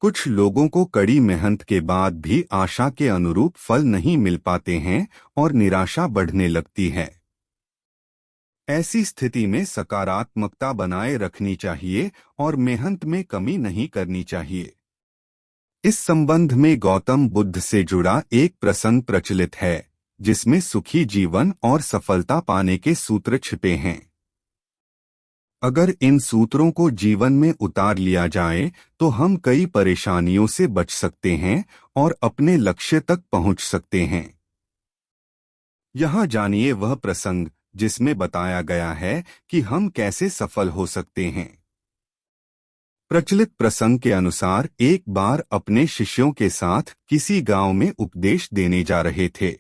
कुछ लोगों को कड़ी मेहनत के बाद भी आशा के अनुरूप फल नहीं मिल पाते हैं और निराशा बढ़ने लगती है। ऐसी स्थिति में सकारात्मकता बनाए रखनी चाहिए और मेहनत में कमी नहीं करनी चाहिए। इस संबंध में गौतम बुद्ध से जुड़ा एक प्रसंग प्रचलित है, जिसमें सुखी जीवन और सफलता पाने के सूत्र छिपे हैं। अगर इन सूत्रों को जीवन में उतार लिया जाए तो हम कई परेशानियों से बच सकते हैं और अपने लक्ष्य तक पहुंच सकते हैं। यहाँ जानिए वह प्रसंग जिसमें बताया गया है कि हम कैसे सफल हो सकते हैं। प्रचलित प्रसंग के अनुसार एक बार अपने शिष्यों के साथ किसी गांव में उपदेश देने जा रहे थे।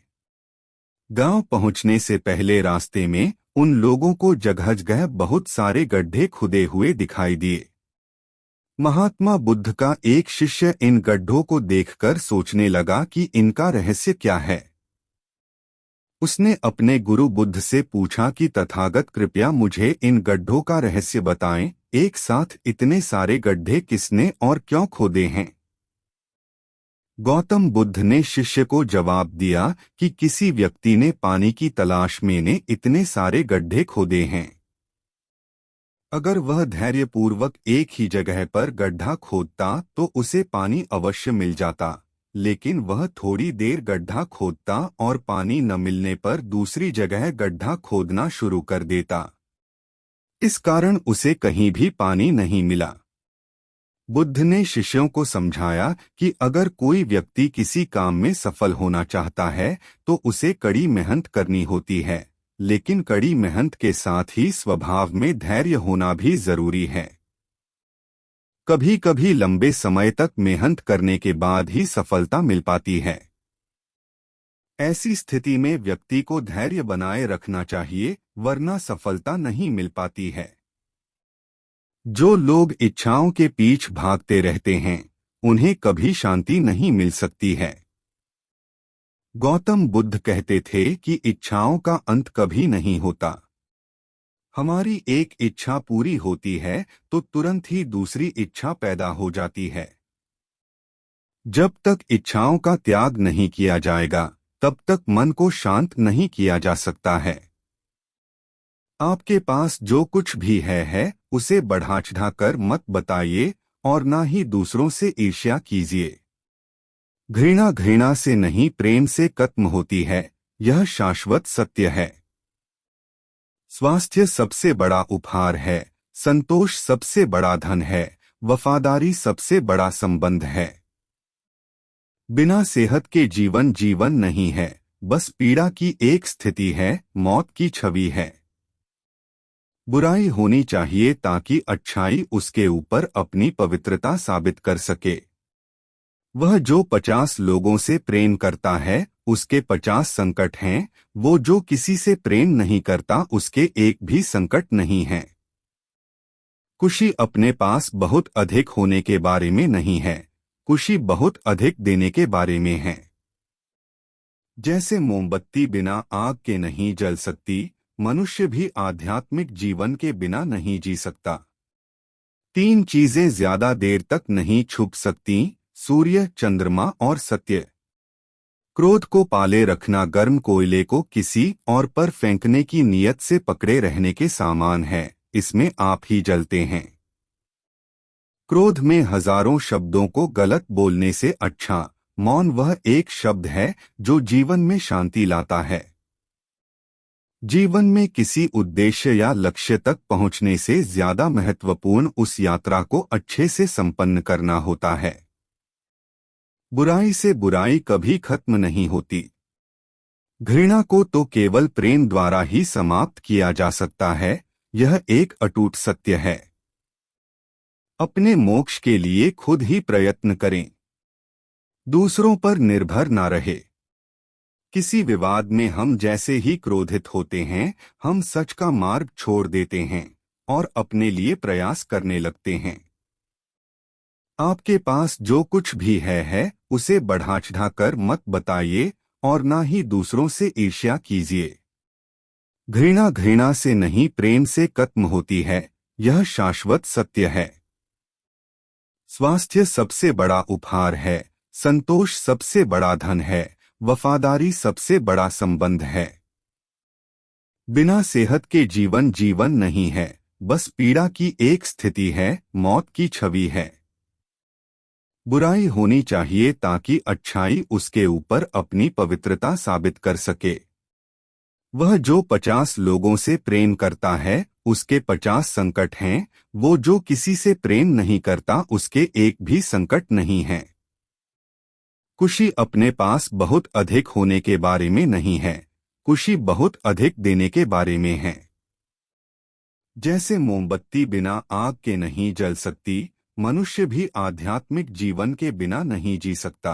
गांव पहुंचने से पहले रास्ते में उन लोगों को जगह-जगह बहुत सारे गड्ढे खुदे हुए दिखाई दिए। महात्मा बुद्ध का एक शिष्य इन गड्ढों को देखकर सोचने लगा कि इनका रहस्य क्या है। उसने अपने गुरु बुद्ध से पूछा कि तथागत कृपया मुझे इन गड्ढों का रहस्य बताएं, एक साथ इतने सारे गड्ढे किसने और क्यों खोदे हैं। गौतम बुद्ध ने शिष्य को जवाब दिया कि किसी व्यक्ति ने पानी की तलाश में ने इतने सारे गड्ढे खोदे हैं। अगर वह धैर्यपूर्वक एक ही जगह पर गड्ढा खोदता तो उसे पानी अवश्य मिल जाता, लेकिन वह थोड़ी देर गड्ढा खोदता और पानी न मिलने पर दूसरी जगह गड्ढा खोदना शुरू कर देता। इस कारण उसे कहीं भी पानी नहीं मिला। बुद्ध ने शिष्यों को समझाया कि अगर कोई व्यक्ति किसी काम में सफल होना चाहता है तो उसे कड़ी मेहनत करनी होती है, लेकिन कड़ी मेहनत के साथ ही स्वभाव में धैर्य होना भी जरूरी है। कभी कभी लंबे समय तक मेहनत करने के बाद ही सफलता मिल पाती है। ऐसी स्थिति में व्यक्ति को धैर्य बनाए रखना चाहिए, वरना सफलता नहीं मिल पाती है। जो लोग इच्छाओं के पीछे भागते रहते हैं, उन्हें कभी शांति नहीं मिल सकती है। गौतम बुद्ध कहते थे कि इच्छाओं का अंत कभी नहीं होता। हमारी एक इच्छा पूरी होती है तो तुरंत ही दूसरी इच्छा पैदा हो जाती है। जब तक इच्छाओं का त्याग नहीं किया जाएगा, तब तक मन को शांत नहीं किया जा सकता है। आपके पास जो कुछ भी है उसे बढ़ा चढ़ाकर मत बताइए और ना ही दूसरों से ईर्ष्या कीजिए। घृणा घृणा से नहीं प्रेम से खत्म होती है, यह शाश्वत सत्य है। स्वास्थ्य सबसे बड़ा उपहार है, संतोष सबसे बड़ा धन है, वफादारी सबसे बड़ा संबंध है। बिना सेहत के जीवन नहीं है, बस पीड़ा की एक स्थिति है, मौत की छवि है। बुराई होनी चाहिए ताकि अच्छाई उसके ऊपर अपनी पवित्रता साबित कर सके। वह जो 50 लोगों से प्रेम करता है उसके 50 संकट हैं, वो जो किसी से प्रेम नहीं करता उसके एक भी संकट नहीं है। खुशी अपने पास बहुत अधिक होने के बारे में नहीं है, खुशी बहुत अधिक देने के बारे में है। जैसे मोमबत्ती बिना आग के नहीं जल सकती, मनुष्य भी आध्यात्मिक जीवन के बिना नहीं जी सकता। 3 चीजें ज्यादा देर तक नहीं छुप सकती, सूर्य, चंद्रमा और सत्य। क्रोध को पाले रखना गर्म कोयले को किसी और पर फेंकने की नीयत से पकड़े रहने के समान है, इसमें आप ही जलते हैं। क्रोध में हजारों शब्दों को गलत बोलने से अच्छा मौन वह एक शब्द है जो जीवन में शांति लाता है। जीवन में किसी उद्देश्य या लक्ष्य तक पहुंचने से ज्यादा महत्वपूर्ण उस यात्रा को अच्छे से संपन्न करना होता है। बुराई से बुराई कभी खत्म नहीं होती। घृणा को तो केवल प्रेम द्वारा ही समाप्त किया जा सकता है, यह एक अटूट सत्य है। अपने मोक्ष के लिए खुद ही प्रयत्न करें, दूसरों पर निर्भर ना रहे। किसी विवाद में हम जैसे ही क्रोधित होते हैं, हम सच का मार्ग छोड़ देते हैं और अपने लिए प्रयास करने लगते हैं। आपके पास जो कुछ भी है उसे बढ़ा चढ़ाकर मत बताइए और ना ही दूसरों से ईर्ष्या कीजिए। घृणा घृणा से नहीं प्रेम से खत्म होती है, यह शाश्वत सत्य है। स्वास्थ्य सबसे बड़ा उपहार है, संतोष सबसे बड़ा धन है, वफादारी सबसे बड़ा संबंध है। बिना सेहत के जीवन जीवन नहीं है, बस पीड़ा की एक स्थिति है, मौत की छवि है। बुराई होनी चाहिए ताकि अच्छाई उसके ऊपर अपनी पवित्रता साबित कर सके। वह जो 50 लोगों से प्रेम करता है उसके 50 संकट हैं, वो जो किसी से प्रेम नहीं करता उसके एक भी संकट नहीं है। खुशी अपने पास बहुत अधिक होने के बारे में नहीं है, खुशी बहुत अधिक देने के बारे में है। जैसे मोमबत्ती बिना आग के नहीं जल सकती, मनुष्य भी आध्यात्मिक जीवन के बिना नहीं जी सकता।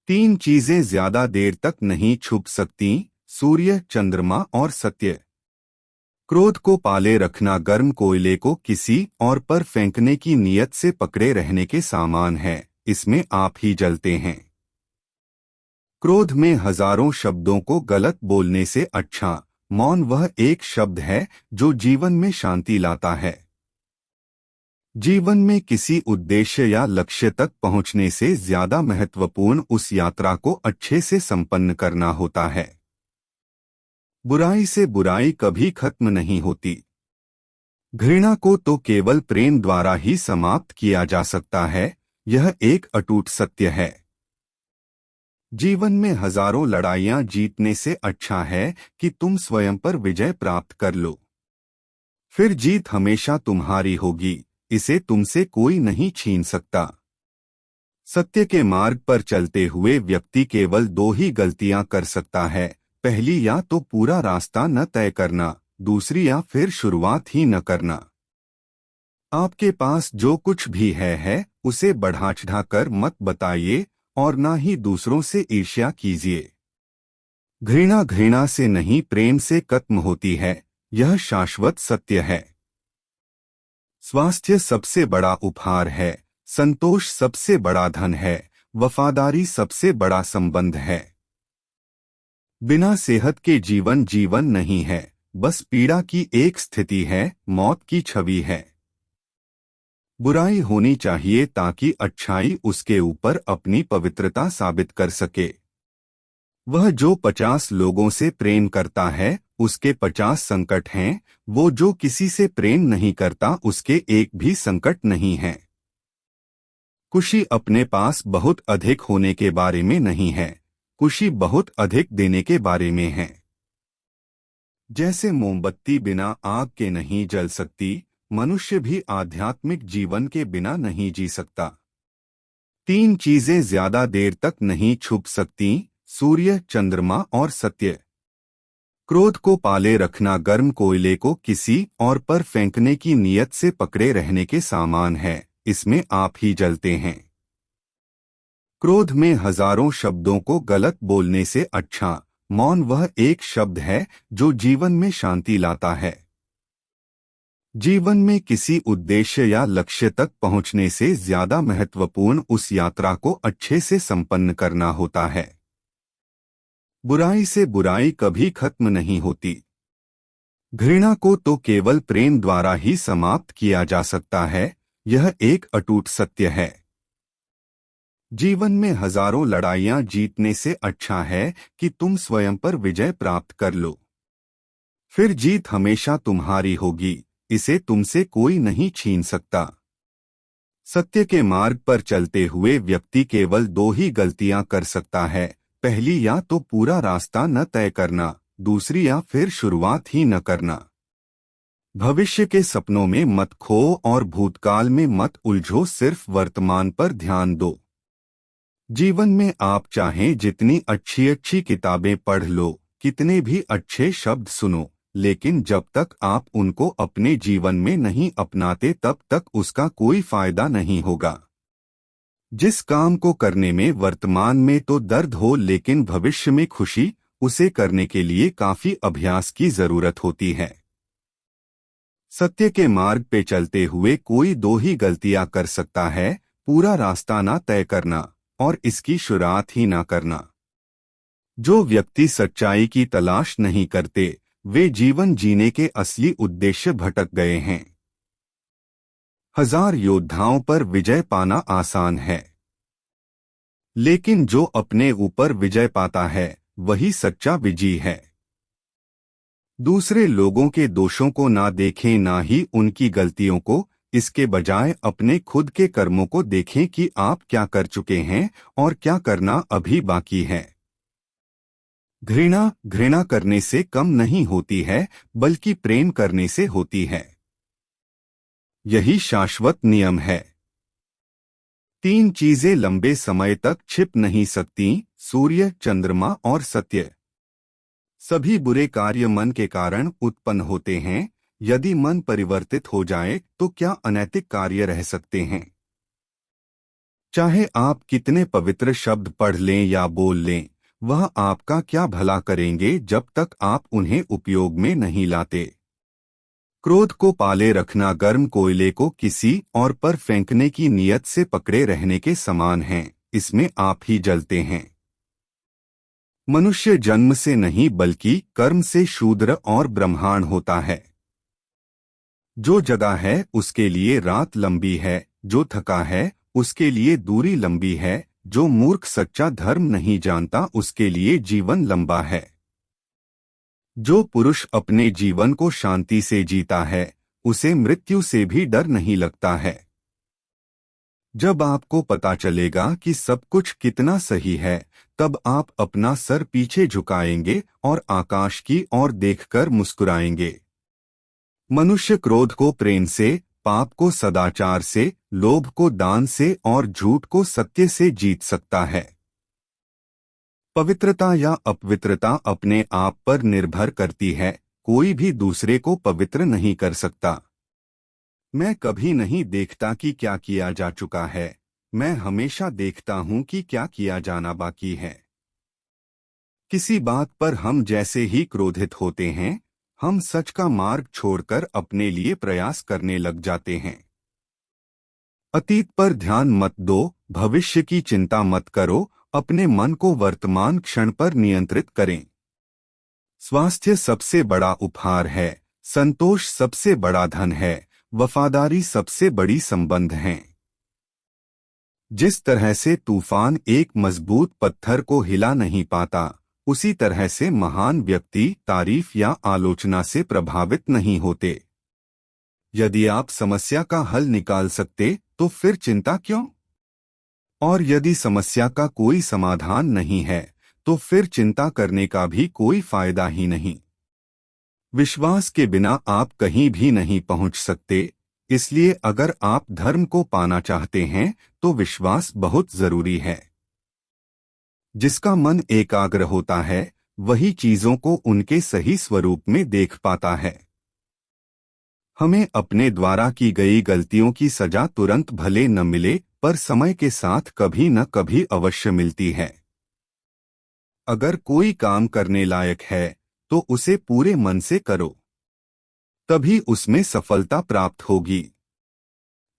3 चीजें ज्यादा देर तक नहीं छुप सकती, सूर्य, चंद्रमा और सत्य। क्रोध को पाले रखना गर्म कोयले को किसी और पर फेंकने की नीयत से पकड़े रहने के समान है, इसमें आप ही जलते हैं। क्रोध में हजारों शब्दों को गलत बोलने से अच्छा मौन वह एक शब्द है जो जीवन में शांति लाता है। जीवन में किसी उद्देश्य या लक्ष्य तक पहुंचने से ज्यादा महत्वपूर्ण उस यात्रा को अच्छे से संपन्न करना होता है। बुराई से बुराई कभी खत्म नहीं होती। घृणा को तो केवल प्रेम द्वारा ही समाप्त किया जा सकता है, यह एक अटूट सत्य है। जीवन में हजारों लड़ाइयां जीतने से अच्छा है कि तुम स्वयं पर विजय प्राप्त कर लो। फिर जीत हमेशा तुम्हारी होगी, इसे तुमसे कोई नहीं छीन सकता। सत्य के मार्ग पर चलते हुए व्यक्ति केवल 2 ही गलतियां कर सकता है, पहली या तो पूरा रास्ता न तय करना, दूसरी या फिर शुरुआत ही न करना। आपके पास जो कुछ भी है उसे बढ़ा चढ़ाकर मत बताइए और ना ही दूसरों से ईर्ष्या कीजिए। घृणा घृणा से नहीं प्रेम से खत्म होती है, यह शाश्वत सत्य है। स्वास्थ्य सबसे बड़ा उपहार है, संतोष सबसे बड़ा धन है, वफादारी सबसे बड़ा संबंध है। बिना सेहत के जीवन जीवन नहीं है, बस पीड़ा की एक स्थिति है, मौत की छवि है। बुराई होनी चाहिए ताकि अच्छाई उसके ऊपर अपनी पवित्रता साबित कर सके। वह जो 50 लोगों से प्रेम करता है उसके 50 संकट हैं, वो जो किसी से प्रेम नहीं करता उसके एक भी संकट नहीं है। खुशी अपने पास बहुत अधिक होने के बारे में नहीं है, खुशी बहुत अधिक देने के बारे में है। जैसे मोमबत्ती बिना आग के नहीं जल सकती, मनुष्य भी आध्यात्मिक जीवन के बिना नहीं जी सकता। 3 चीजें ज्यादा देर तक नहीं छुप सकती, सूर्य, चंद्रमा और सत्य। क्रोध को पाले रखना गर्म कोयले को किसी और पर फेंकने की नीयत से पकड़े रहने के समान है, इसमें आप ही जलते हैं। क्रोध में हजारों शब्दों को गलत बोलने से अच्छा मौन वह एक शब्द है जो जीवन में शांति लाता है। जीवन में किसी उद्देश्य या लक्ष्य तक पहुंचने से ज्यादा महत्वपूर्ण उस यात्रा को अच्छे से संपन्न करना होता है। बुराई से बुराई कभी खत्म नहीं होती। घृणा को तो केवल प्रेम द्वारा ही समाप्त किया जा सकता है, यह एक अटूट सत्य है। जीवन में हजारों लड़ाइयां जीतने से अच्छा है कि तुम स्वयं पर विजय प्राप्त कर लो। फिर जीत हमेशा तुम्हारी होगी, इसे तुमसे कोई नहीं छीन सकता। सत्य के मार्ग पर चलते हुए व्यक्ति केवल 2 ही गलतियां कर सकता है, पहली या तो पूरा रास्ता न तय करना, दूसरी या फिर शुरुआत ही न करना। भविष्य के सपनों में मत खो और भूतकाल में मत उलझो, सिर्फ वर्तमान पर ध्यान दो। जीवन में आप चाहें जितनी अच्छी अच्छी किताबें पढ़ लो, कितने भी अच्छे शब्द सुनो, लेकिन जब तक आप उनको अपने जीवन में नहीं अपनाते तब तक उसका कोई फायदा नहीं होगा। जिस काम को करने में वर्तमान में तो दर्द हो लेकिन भविष्य में खुशी, उसे करने के लिए काफी अभ्यास की जरूरत होती है। सत्य के मार्ग पे चलते हुए कोई 2 ही गलतियां कर सकता है, पूरा रास्ता ना तय करना और इसकी शुरुआत ही ना करना। जो व्यक्ति सच्चाई की तलाश नहीं करते, वे जीवन जीने के असली उद्देश्य भटक गए हैं। 1000 योद्धाओं पर विजय पाना आसान है, लेकिन जो अपने ऊपर विजय पाता है वही सच्चा विजयी है। दूसरे लोगों के दोषों को ना देखें, ना ही उनकी गलतियों को। इसके बजाय अपने खुद के कर्मों को देखें कि आप क्या कर चुके हैं और क्या करना अभी बाकी है। घृणा करने से कम नहीं होती है, बल्कि प्रेम करने से होती है। यही शाश्वत नियम है। 3 चीजें लंबे समय तक छिप नहीं सकती: सूर्य, चंद्रमा और सत्य। सभी बुरे कार्य मन के कारण उत्पन्न होते हैं। यदि मन परिवर्तित हो जाए तो क्या अनैतिक कार्य रह सकते हैं? चाहे आप कितने पवित्र शब्द पढ़ लें या बोल लें, वह आपका क्या भला करेंगे जब तक आप उन्हें उपयोग में नहीं लाते। क्रोध को पाले रखना गर्म कोयले को किसी और पर फेंकने की नीयत से पकड़े रहने के समान है। इसमें आप ही जलते हैं। मनुष्य जन्म से नहीं बल्कि कर्म से शूद्र और ब्रह्मांड होता है। जो जगा है उसके लिए रात लंबी है, जो थका है उसके लिए दूरी लंबी है, जो मूर्ख सच्चा धर्म नहीं जानता उसके लिए जीवन लंबा है। जो पुरुष अपने जीवन को शांति से जीता है उसे मृत्यु से भी डर नहीं लगता है। जब आपको पता चलेगा कि सब कुछ कितना सही है, तब आप अपना सर पीछे झुकाएंगे और आकाश की ओर देखकर मुस्कुराएंगे। मनुष्य क्रोध को प्रेम से, पाप को सदाचार से, लोभ को दान से और झूठ को सत्य से जीत सकता है। पवित्रता या अपवित्रता अपने आप पर निर्भर करती है। कोई भी दूसरे को पवित्र नहीं कर सकता। मैं कभी नहीं देखता कि क्या किया जा चुका है, मैं हमेशा देखता हूं कि क्या किया जाना बाकी है। किसी बात पर हम जैसे ही क्रोधित होते हैं, हम सच का मार्ग छोड़कर अपने लिए प्रयास करने लग जाते हैं। अतीत पर ध्यान मत दो, भविष्य की चिंता मत करो, अपने मन को वर्तमान क्षण पर नियंत्रित करें। स्वास्थ्य सबसे बड़ा उपहार है, संतोष सबसे बड़ा धन है, वफादारी सबसे बड़ी संबंध है। जिस तरह से तूफान एक मजबूत पत्थर को हिला नहीं पाता, उसी तरह से महान व्यक्ति तारीफ या आलोचना से प्रभावित नहीं होते। यदि आप समस्या का हल निकाल सकते तो फिर चिंता क्यों? और यदि समस्या का कोई समाधान नहीं है तो फिर चिंता करने का भी कोई फायदा ही नहीं। विश्वास के बिना आप कहीं भी नहीं पहुंच सकते। इसलिए अगर आप धर्म को पाना चाहते हैं तो विश्वास बहुत जरूरी है। जिसका मन एकाग्र होता है वही चीजों को उनके सही स्वरूप में देख पाता है। हमें अपने द्वारा की गई गलतियों की सजा तुरंत भले न मिले, पर समय के साथ कभी न कभी अवश्य मिलती है। अगर कोई काम करने लायक है तो उसे पूरे मन से करो, तभी उसमें सफलता प्राप्त होगी।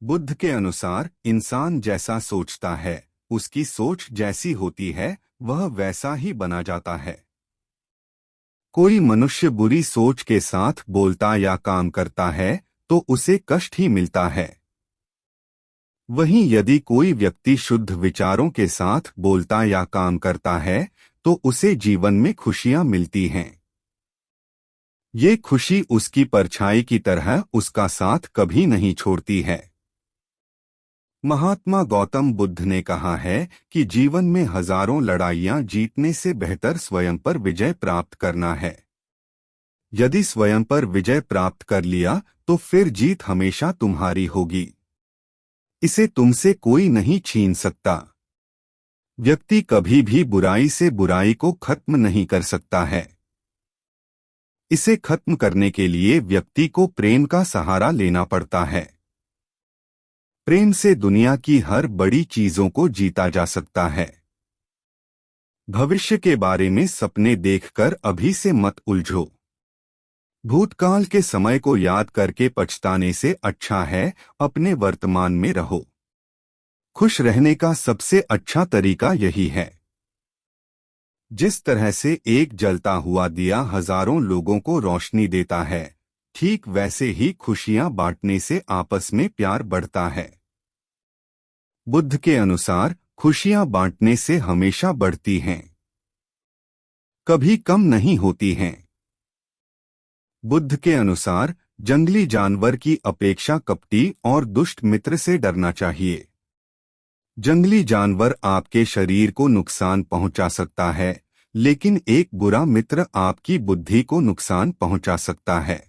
बुद्ध के अनुसार इंसान जैसा सोचता है, उसकी सोच जैसी होती है, वह वैसा ही बना जाता है। कोई मनुष्य बुरी सोच के साथ बोलता या काम करता है तो उसे कष्ट ही मिलता है। वहीं यदि कोई व्यक्ति शुद्ध विचारों के साथ बोलता या काम करता है तो उसे जीवन में खुशियां मिलती हैं। ये खुशी उसकी परछाई की तरह उसका साथ कभी नहीं छोड़ती है। महात्मा गौतम बुद्ध ने कहा है कि जीवन में हजारों लड़ाइयां जीतने से बेहतर स्वयं पर विजय प्राप्त करना है। यदि स्वयं पर विजय प्राप्त कर लिया तो फिर जीत हमेशा तुम्हारी होगी। इसे तुमसे कोई नहीं छीन सकता। व्यक्ति कभी भी बुराई से बुराई को खत्म नहीं कर सकता है। इसे खत्म करने के लिए व्यक्ति को प्रेम का सहारा लेना पड़ता है। प्रेम से दुनिया की हर बड़ी चीजों को जीता जा सकता है। भविष्य के बारे में सपने देखकर अभी से मत उलझो। भूतकाल के समय को याद करके पछताने से अच्छा है अपने वर्तमान में रहो। खुश रहने का सबसे अच्छा तरीका यही है। जिस तरह से एक जलता हुआ दिया हजारों लोगों को रोशनी देता है, ठीक वैसे ही खुशियां बांटने से आपस में प्यार बढ़ता है। बुद्ध के अनुसार खुशियां बांटने से हमेशा बढ़ती हैं, कभी कम नहीं होती हैं। बुद्ध के अनुसार जंगली जानवर की अपेक्षा कपटी और दुष्ट मित्र से डरना चाहिए। जंगली जानवर आपके शरीर को नुकसान पहुंचा सकता है, लेकिन एक बुरा मित्र आपकी बुद्धि को नुकसान पहुंचा सकता है।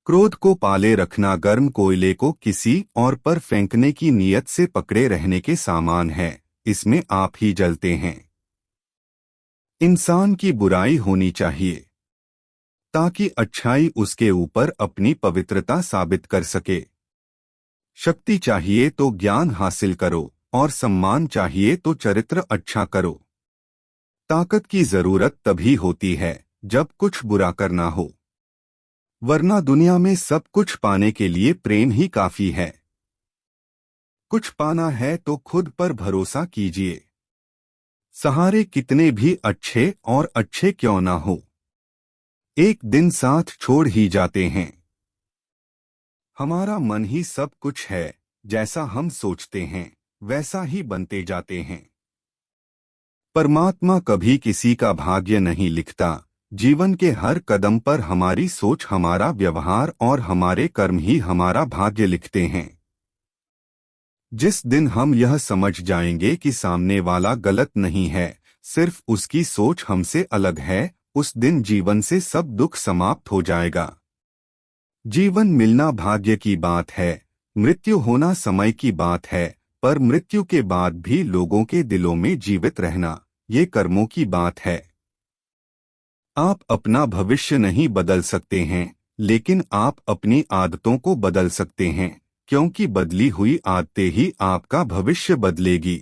क्रोध को पाले रखना गर्म कोयले को किसी और पर फेंकने की नीयत से पकड़े रहने के समान है, इसमें आप ही जलते हैं। इंसान की बुराई होनी चाहिए ताकि अच्छाई उसके ऊपर अपनी पवित्रता साबित कर सके। शक्ति चाहिए तो ज्ञान हासिल करो और सम्मान चाहिए तो चरित्र अच्छा करो। ताकत की जरूरत तभी होती है जब कुछ बुरा करना हो, वरना दुनिया में सब कुछ पाने के लिए प्रेम ही काफी है। कुछ पाना है तो खुद पर भरोसा कीजिए। सहारे कितने भी अच्छे और अच्छे क्यों ना हो, एक दिन साथ छोड़ ही जाते हैं। हमारा मन ही सब कुछ है, जैसा हम सोचते हैं वैसा ही बनते जाते हैं। परमात्मा कभी किसी का भाग्य नहीं लिखता। जीवन के हर कदम पर हमारी सोच, हमारा व्यवहार और हमारे कर्म ही हमारा भाग्य लिखते हैं। जिस दिन हम यह समझ जाएंगे कि सामने वाला गलत नहीं है, सिर्फ उसकी सोच हमसे अलग है, उस दिन जीवन से सब दुख समाप्त हो जाएगा। जीवन मिलना भाग्य की बात है, मृत्यु होना समय की बात है, पर मृत्यु के बाद भी लोगों के दिलों में जीवित रहना ये कर्मों की बात है। आप अपना भविष्य नहीं बदल सकते हैं, लेकिन आप अपनी आदतों को बदल सकते हैं, क्योंकि बदली हुई आदतें ही आपका भविष्य बदलेगी।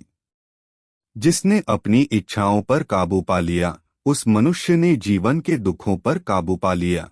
जिसने अपनी इच्छाओं पर काबू पा लिया, उस मनुष्य ने जीवन के दुखों पर काबू पा लिया।